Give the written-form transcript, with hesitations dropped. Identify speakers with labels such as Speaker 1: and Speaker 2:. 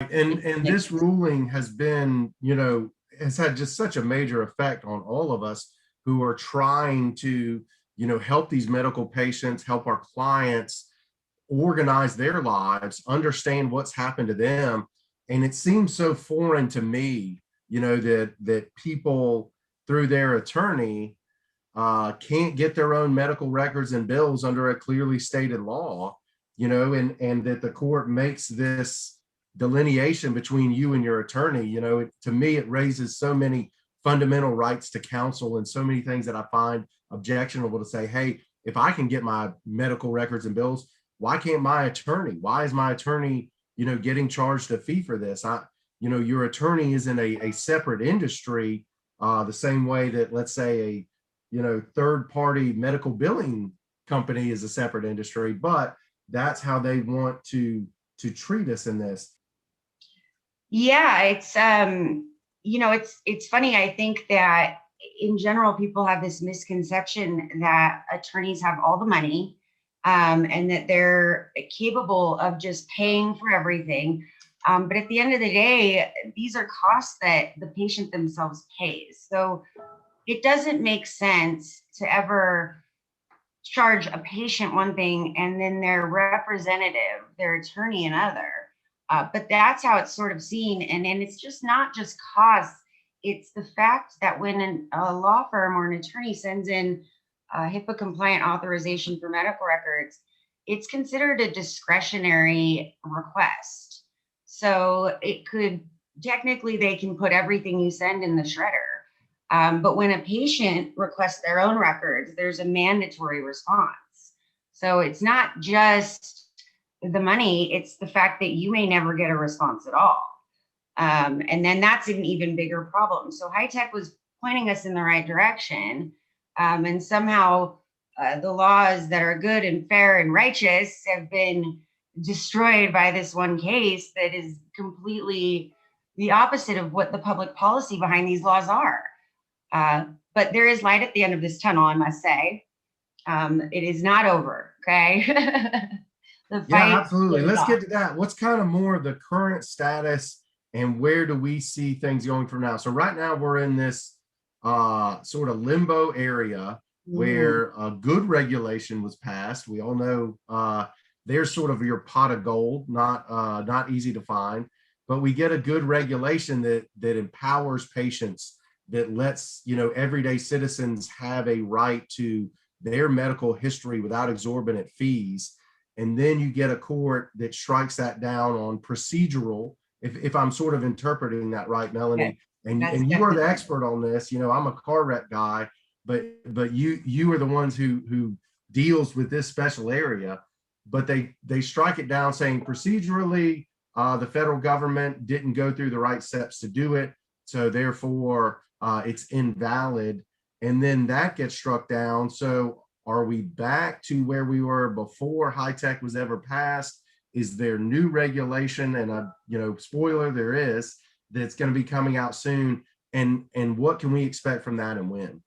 Speaker 1: And this ruling has been, has had just such a major effect on all of us who are trying to, help these medical patients, help our clients organize their lives, understand what's happened to them. And it seems so foreign to me, that people through their attorney can't get their own medical records and bills under a clearly stated law, and that the court makes this delineation between you and your attorney. To me, it raises so many fundamental rights to counsel and so many things that I find objectionable to say, hey, if I can get my medical records and bills, why can't my attorney? Why is my attorney, getting charged a fee for this? Your attorney is in a separate industry, the same way that, let's say, a third party medical billing company is a separate industry, but that's how they want to treat us in this.
Speaker 2: Yeah, it's funny. I think that in general, people have this misconception that attorneys have all the money, and that they're capable of just paying for everything. But at the end of the day, these are costs that the patient themselves pays. So it doesn't make sense to ever charge a patient one thing and then their representative, their attorney, another. But that's how it's sort of seen. And it's just not just costs. It's the fact that when a law firm or an attorney sends in a HIPAA compliant authorization for medical records, it's considered a discretionary request. So it could, technically, they can put everything you send in the shredder. But when a patient requests their own records, there's a mandatory response. So it's not just the money, it's the fact that you may never get a response at all. And then that's an even bigger problem. So high tech was pointing us in the right direction. And somehow the laws that are good and fair and righteous have been destroyed by this one case that is completely the opposite of what the public policy behind these laws are. But there is light at the end of this tunnel, I must say. It is not over, okay?
Speaker 1: Yeah, absolutely. Let's get to that. What's kind of more the current status and where do we see things going from now? So right now we're in this sort of limbo area where a good regulation was passed. We all know there's sort of your pot of gold, not easy to find, but we get a good regulation that empowers patients, that lets everyday citizens have a right to their medical history without exorbitant fees. And then you get a court that strikes that down on procedural, if I'm sort of interpreting that right, Melanie. Okay. And you are the expert on this. I'm a car wreck guy, but you are the ones who deals with this special area. But they strike it down saying procedurally, the federal government didn't go through the right steps to do it, so therefore it's invalid. And then that gets struck down. So are we back to where we were before high tech was ever passed? Is there new regulation? And spoiler, there is, that's going to be coming out soon. And what can we expect from that and when?